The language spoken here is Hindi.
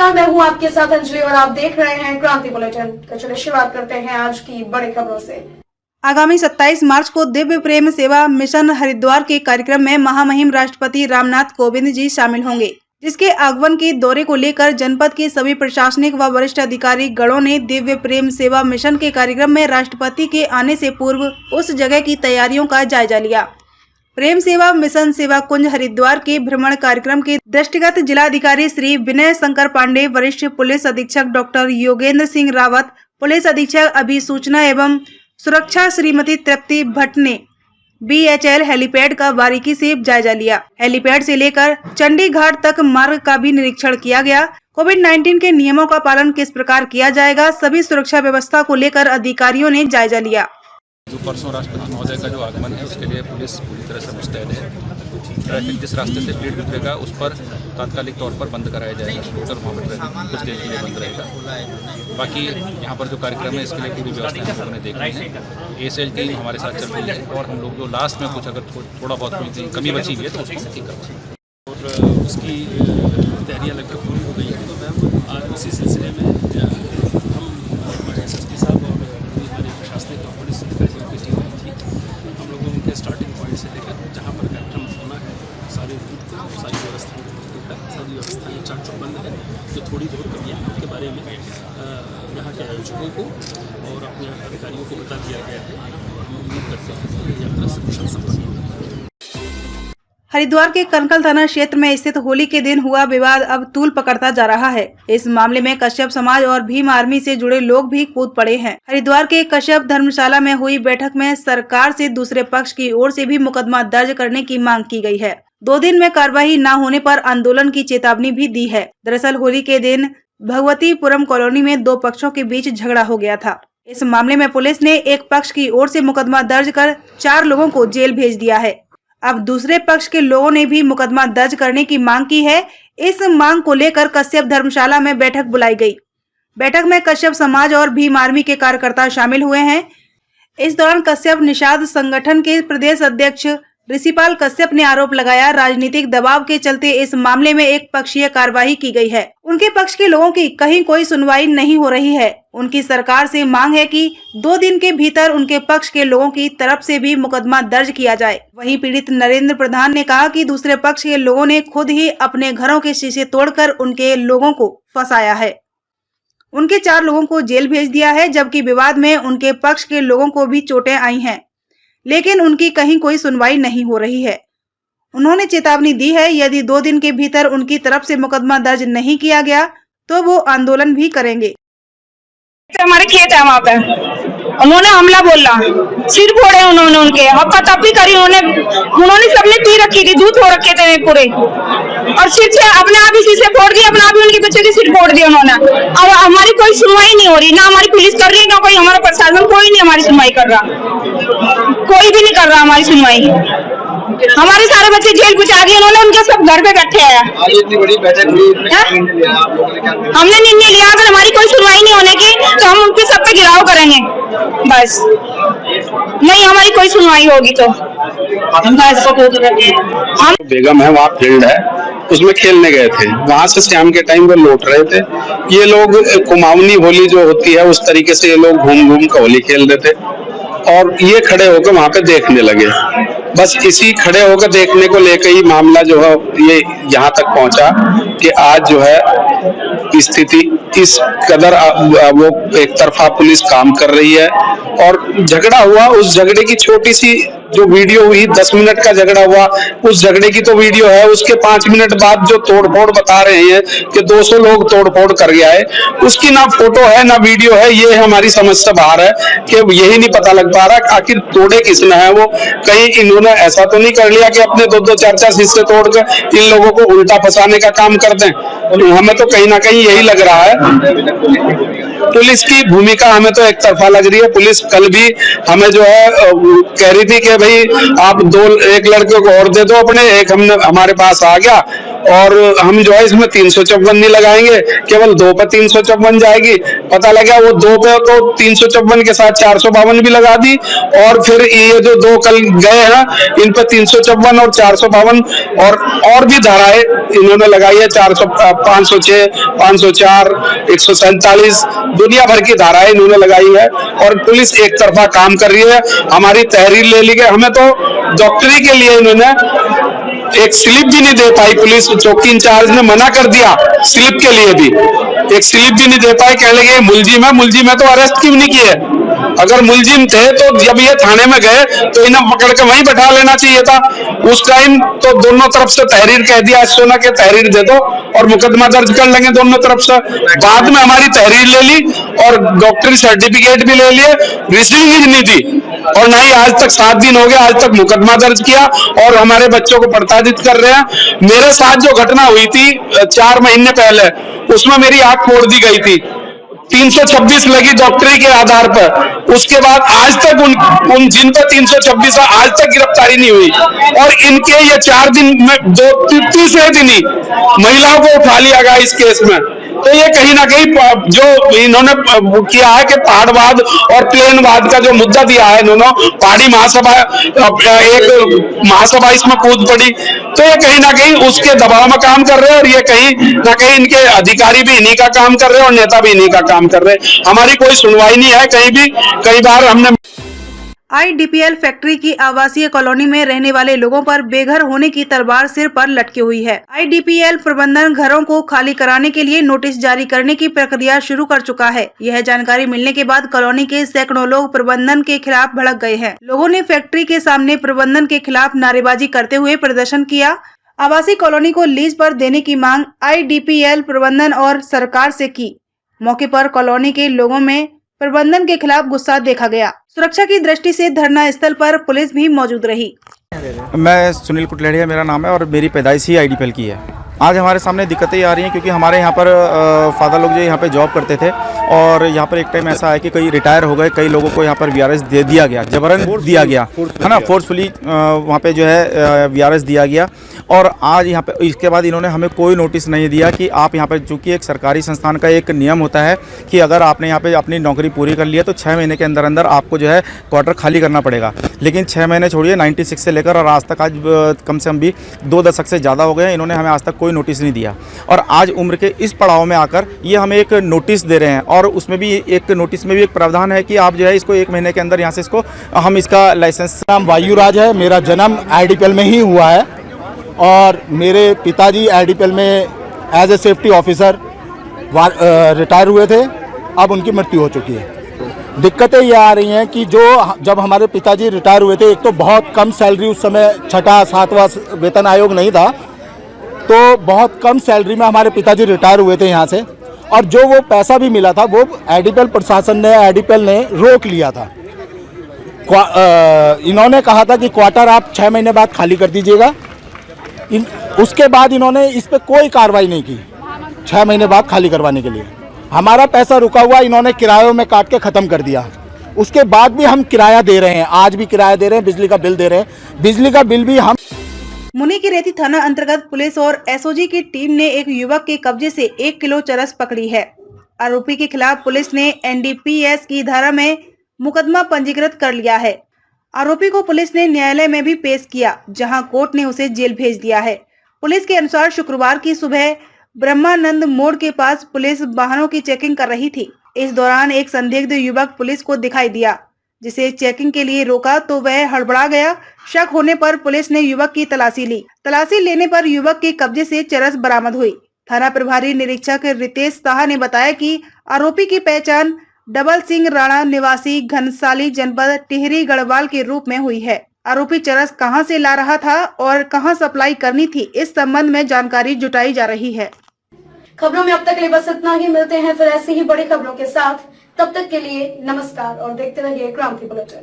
नमस्कार, मैं हूं आपके साथ अंजलि और आप देख रहे हैं क्रांति बुलेटिन। तो चलिए शुरुआत करते हैं आज की बड़ी खबरों से। आगामी 27 मार्च को दिव्य प्रेम सेवा मिशन हरिद्वार के कार्यक्रम में महामहिम राष्ट्रपति रामनाथ कोविंद जी शामिल होंगे, जिसके आगमन के दौरे को लेकर जनपद के सभी प्रशासनिक व वरिष्ठ अधिकारी गणों ने दिव्य प्रेम सेवा मिशन के कार्यक्रम में राष्ट्रपति के आने से पूर्व उस जगह की तैयारियों का जायजा लिया। प्रेम सेवा मिशन सेवा कुंज हरिद्वार के भ्रमण कार्यक्रम के दृष्टिगत जिलाधिकारी श्री विनय शंकर पांडे, वरिष्ठ पुलिस अधीक्षक डॉक्टर योगेंद्र सिंह रावत, पुलिस अधीक्षक अभिसूचना एवं सुरक्षा श्रीमती तृप्ति भट्ट ने BHL हेलीपैड का बारीकी से जायजा लिया। हेलीपैड से लेकर चंडी घाट तक मार्ग का भी निरीक्षण किया गया। कोविड-19 के नियमों का पालन किस प्रकार किया जाएगा, सभी सुरक्षा व्यवस्था को लेकर अधिकारियों ने जायजा लिया। जो परसों राष्ट्रपति महोदय का जो आगमन है उसके लिए पुलिस पूरी तरह से मुस्तैद है। ट्रैफिक जिस रास्ते से भीड़ गुजरेगा उस पर तात्कालिक तौर पर बंद कराया जाएगा। स्कूटर वहाँ पर ट्रैफिक कुछ देर के लिए बंद रहेगा। बाकी यहाँ पर जो कार्यक्रम है इसके लिए पूरी व्यवस्था हम लोगों ने देखी है। ASL टीम हमारे साथ चल रही है और हम लोग जो लास्ट में कुछ अगर थोड़ा बहुत कोई कमी बची हुई है तो उसको ठीक करवाएंगे और उसकी तैयारियाँ लगभग पूरी हो गई है। तो आज इसी सिलसिले में हम SSP साहब और हमारे प्रशासनिक और पुलिस अधिकारियों की टीम थी। हम लोगों उनके स्टार्टिंग पॉइंट से लेकर जहाँ पर कार्यक्रम होना है सारी व्यवस्थाएँ चाक चौबंद है। जो थोड़ी बहुत कमियाँ हैं उनके बारे में यहाँ के आयोजकों को और अपने अधिकारियों को बता दिया गया है। हम उम्मीद करते हैं कि ये यात्रा सकुशल संपन्न होगी। हरिद्वार के कनकल थाना क्षेत्र में स्थित होली के दिन हुआ विवाद अब तूल पकड़ता जा रहा है। इस मामले में कश्यप समाज और भीम आर्मी से जुड़े लोग भी कूद पड़े हैं। हरिद्वार के कश्यप धर्मशाला में हुई बैठक में सरकार से दूसरे पक्ष की ओर से भी मुकदमा दर्ज करने की मांग की गई है। 2 दिन में कार्रवाई न होने पर आंदोलन की चेतावनी भी दी है। दरअसल होली के दिन भगवतीपुरम कॉलोनी में 2 पक्षों के बीच झगड़ा हो गया था। इस मामले में पुलिस ने एक पक्ष की ओर से मुकदमा दर्ज कर 4 लोगों को जेल भेज दिया है। अब दूसरे पक्ष के लोगों ने भी मुकदमा दर्ज करने की मांग की है। इस मांग को लेकर कश्यप धर्मशाला में बैठक बुलाई गई। बैठक में कश्यप समाज और भीम आर्मी के कार्यकर्ता शामिल हुए हैं। इस दौरान कश्यप निषाद संगठन के प्रदेश अध्यक्ष ऋषिपाल कश्यप ने आरोप लगाया, राजनीतिक दबाव के चलते इस मामले में एक पक्षीय कार्रवाई की गई है। उनके पक्ष के लोगों की कहीं कोई सुनवाई नहीं हो रही है। उनकी सरकार से मांग है कि 2 दिन के भीतर उनके पक्ष के लोगों की तरफ से भी मुकदमा दर्ज किया जाए। वहीं पीड़ित नरेंद्र प्रधान ने कहा कि दूसरे पक्ष के लोगों ने खुद ही अपने घरों के शीशे तोड़कर उनके लोगों को फंसाया है। उनके 4 लोगों को जेल भेज दिया है, जबकि विवाद में उनके पक्ष के लोगों को भी चोटें आई हैं, लेकिन उनकी कहीं कोई सुनवाई नहीं हो रही है। उन्होंने चेतावनी दी है, यदि 2 दिन के भीतर उनकी तरफ से मुकदमा दर्ज नहीं किया गया तो वो आंदोलन भी करेंगे। हमारे खेत है वहाँ पे, उन्होंने हमला बोला, सिर फोड़े उन्होंने, उनके हफ्ता तप्पी करी उन्होंने सबने पी रखी थी, दूध हो रखे थे पूरे, और सिर से अपने आप ही शीशे फोड़ दिए, अपने आप ही उनके बच्चे के सिर फोड़ दिए उन्होंने। और हमारी कोई सुनवाई नहीं हो रही, ना हमारी पुलिस कर रही है, ना कोई हमारा प्रशासन, कोई नहीं हमारी सुनवाई कर रहा, कोई भी नहीं कर रहा हमारी सुनवाई। हमारे सारे बच्चे जेल पहुंचा दिए उन्होंने, उनके सब घर पे बैठे हैं। इतनी बड़ी बैठक हुई, हमने निर्णय लिया अगर हमारी कोई सुनवाई नहीं होने की तो हम उनके सब पे गिराव करेंगे, बस नहीं हमारी कोई सुनवाई होगी तो हम। बेगम है, वहाँ फील्ड है, उसमें खेलने गए थे। वहाँ से शाम के टाइम वो लौट रहे थे। ये लोग कुमाऊनी होली जो होती है उस तरीके से ये लोग घूम घूम कर होली खेल रहे थे और ये खड़े होकर वहाँ पे देखने लगे। बस इसी खड़े होकर देखने को लेकर ही मामला जो है ये यहाँ तक पहुँचा कि आज जो है स्थिति इस कदर वो एक तरफा पुलिस काम कर रही है और झगड़ा हुआ। उस झगड़े की छोटी सी जो वीडियो हुई, 10 मिनट का झगड़ा हुआ, उस झगड़े की तो वीडियो है। उसके 5 मिनट बाद जो तोड़फोड़ बता रहे हैं कि 200 लोग तोड़फोड़ कर गया है, उसकी ना फोटो है ना वीडियो है। ये हमारी समझ से बाहर है कि यही नहीं पता लग पा रहा आखिर तोड़े किसने है। वो कहीं इन्होंने ऐसा तो नहीं कर लिया कि अपने 2-2 4-4 हिस्से तोड़ कर इन लोगों को उल्टा फंसाने का काम कर दें। हमें तो कहीं ना कहीं यही लग रहा है। पुलिस की भूमिका हमें तो एक तरफा लग रही है। पुलिस कल भी हमें जो है कह रही थी कि भाई आप 2 एक लड़के को और दे दो अपने, एक हमने हमारे पास आ गया और हम जो है इसमें 354 नहीं लगाएंगे, केवल 2 पे 354 जाएगी। पता लगा वो 2 पे तो 354 के साथ 452 भी लगा दी, और फिर ये जो 2 कल गए हैं इन पे 354 और 452 और भी धाराएं इन्होंने लगाई है, 506, 504, 147, दुनिया भर की धाराएं इन्होंने लगाई है। और पुलिस एक तरफा काम कर रही है, हमारी तहरीर ले ली गई। हमें तो डॉक्टरी के लिए इन्होंने एक स्लिप भी नहीं दे पाई, पुलिस चौकी इंचार्ज ने मना कर दिया स्लिप के लिए भी, एक स्लिप भी नहीं दे पाए। कहने लगे मुलजिम है तो अरेस्ट क्यों नहीं किए? अगर मुलजिम थे तो जब ये थाने में गए तो इन्हें पकड़ के वहीं बैठा लेना चाहिए था उस टाइम। तो दोनों तरफ से तहरीर कह दिया, सोना के तहरीर दे दो और मुकदमा दर्ज कर लेंगे दोनों तरफ से। बाद में हमारी तहरीर ले ली और डॉक्टरी सर्टिफिकेट भी ले लिए, रिसीविंग ही नहीं दी, और ना ही आज तक 7 दिन हो गए आज तक मुकदमा दर्ज किया, और हमारे बच्चों को प्रताड़ित कर रहे हैं। मेरे साथ जो घटना हुई थी 4 महीने पहले, उसमें मेरी आंख फोड़ दी गई थी, 326 लगी डॉक्टरी के आधार पर। उसके बाद आज तक उन जिन पर 326 है आज तक गिरफ्तारी नहीं हुई, और इनके ये 4 दिन में 3 दिन ही महिलाओं को उठा लिया गया इस केस में। तो ये कहीं ना कहीं जो इन्होंने किया है कि पहाड़वाद और प्लेनवाद का जो मुद्दा दिया है इन्होंने, पहाड़ी महासभा एक महासभा इसमें कूद पड़ी, तो ये कहीं ना कहीं उसके दबाव में काम कर रहे हैं, और ये कहीं ना कहीं इनके अधिकारी भी इन्हीं का काम कर रहे हैं और नेता भी इन्हीं का काम कर रहे हैं। हमारी कोई सुनवाई नहीं है कहीं भी। कई बार हमने IDPL फैक्ट्री की आवासीय कॉलोनी में रहने वाले लोगों पर बेघर होने की तलवार सिर पर लटकी हुई है। IDPL प्रबंधन घरों को खाली कराने के लिए नोटिस जारी करने की प्रक्रिया शुरू कर चुका है। यह जानकारी मिलने के बाद कॉलोनी के सैकड़ों लोग प्रबंधन के खिलाफ भड़क गए हैं। लोगों ने फैक्ट्री के सामने प्रबंधन के खिलाफ नारेबाजी करते हुए प्रदर्शन किया। आवासीय कॉलोनी को लीज पर देने की मांग IDPL प्रबंधन और सरकार से की। मौके पर कॉलोनी के लोगों में प्रबंधन के खिलाफ गुस्सा देखा गया। सुरक्षा की दृष्टि से धरना स्थल पर पुलिस भी मौजूद रही। मैं सुनील कुटलेड़िया मेरा नाम है और मेरी पैदाइश ही IDPL की है। आज हमारे सामने दिक्कतें आ रही हैं क्योंकि हमारे यहाँ पर फादर लोग जो यहाँ पे जॉब करते थे, और यहाँ पर एक टाइम ऐसा है कि कई रिटायर हो गए, कई लोगों को यहाँ पर VRS दे दिया गया, जबरन दिया गया है ना, फोर्सफुली वहाँ पे जो है VRS दिया गया। और आज यहाँ पे इसके बाद इन्होंने हमें कोई नोटिस नहीं दिया कि आप यहाँ पे, चूँकि एक सरकारी संस्थान का एक नियम होता है कि अगर आपने यहाँ पे अपनी नौकरी पूरी कर ली है तो 6 महीने के अंदर अंदर आपको जो है क्वार्टर खाली करना पड़ेगा। लेकिन 6 महीने छोड़िए, 96 से लेकर और आज तक आज कम से कम भी 2 दशक से ज़्यादा हो गए, इन्होंने हमें आज तक कोई नोटिस नहीं दिया। और आज उम्र के इस पड़ाव में आकर ये हमें एक नोटिस दे रहे हैं, और उसमें भी एक नोटिस में भी एक प्रावधान है कि आप जो है इसको 1 महीने के अंदर यहाँ से इसको हम इसका लाइसेंस। नाम वायुराज है, मेरा जन्म IDPL में ही हुआ है, और मेरे पिताजी IDPL में as a safety officer retire हुए थे, अब उनकी मृत्यु हो चुकी है। दिक्कतें ये आ रही हैं कि जब हमारे पिताजी रिटायर हुए थे, एक तो बहुत कम सैलरी, उस समय 6वां 7वां वेतन आयोग नहीं था, तो बहुत कम सैलरी में हमारे पिताजी रिटायर हुए थे यहाँ से, और जो वो पैसा भी मिला था वो IDPL प्रशासन ने, IDPL ने रोक लिया था। इन्होंने कहा था कि क्वार्टर आप 6 महीने बाद खाली कर दीजिएगा। उसके बाद इन्होंने इस पर कोई कार्रवाई नहीं की 6 महीने बाद खाली करवाने के लिए। हमारा पैसा रुका हुआ इन्होंने किरायों में काट के ख़त्म कर दिया। उसके बाद भी हम किराया दे रहे हैं, आज भी किराया दे रहे हैं, बिजली का बिल दे रहे हैं। बिजली का बिल भी हम मुनि की रेती थाना अंतर्गत पुलिस और SOG की टीम ने एक युवक के कब्जे से 1 किलो चरस पकड़ी है। आरोपी के खिलाफ पुलिस ने NDPS की धारा में मुकदमा पंजीकृत कर लिया है। आरोपी को पुलिस ने न्यायालय में भी पेश किया, जहां कोर्ट ने उसे जेल भेज दिया है। पुलिस के अनुसार शुक्रवार की सुबह ब्रह्मानंद मोड़ के पास पुलिस वाहनों की चेकिंग कर रही थी। इस दौरान एक संदिग्ध युवक पुलिस को दिखाई दिया, जिसे चेकिंग के लिए रोका तो वह हड़बड़ा गया। शक होने पर पुलिस ने युवक की तलाशी ली। तलाशी लेने पर युवक के कब्जे से चरस बरामद हुई। थाना प्रभारी निरीक्षक रितेश साहा ने बताया कि आरोपी की पहचान डबल सिंह राणा निवासी घनसाली जनपद टिहरी गढ़वाल के रूप में हुई है। आरोपी चरस कहां से ला रहा था और कहां सप्लाई करनी थी, इस संबंध में जानकारी जुटाई जा रही है। खबरों में अब तक के लिए बस इतना ही। मिलते हैं फिर ऐसी ही बड़ी खबरों के साथ। तब तक के लिए नमस्कार और देखते रहिए क्रांति बुलेटिन।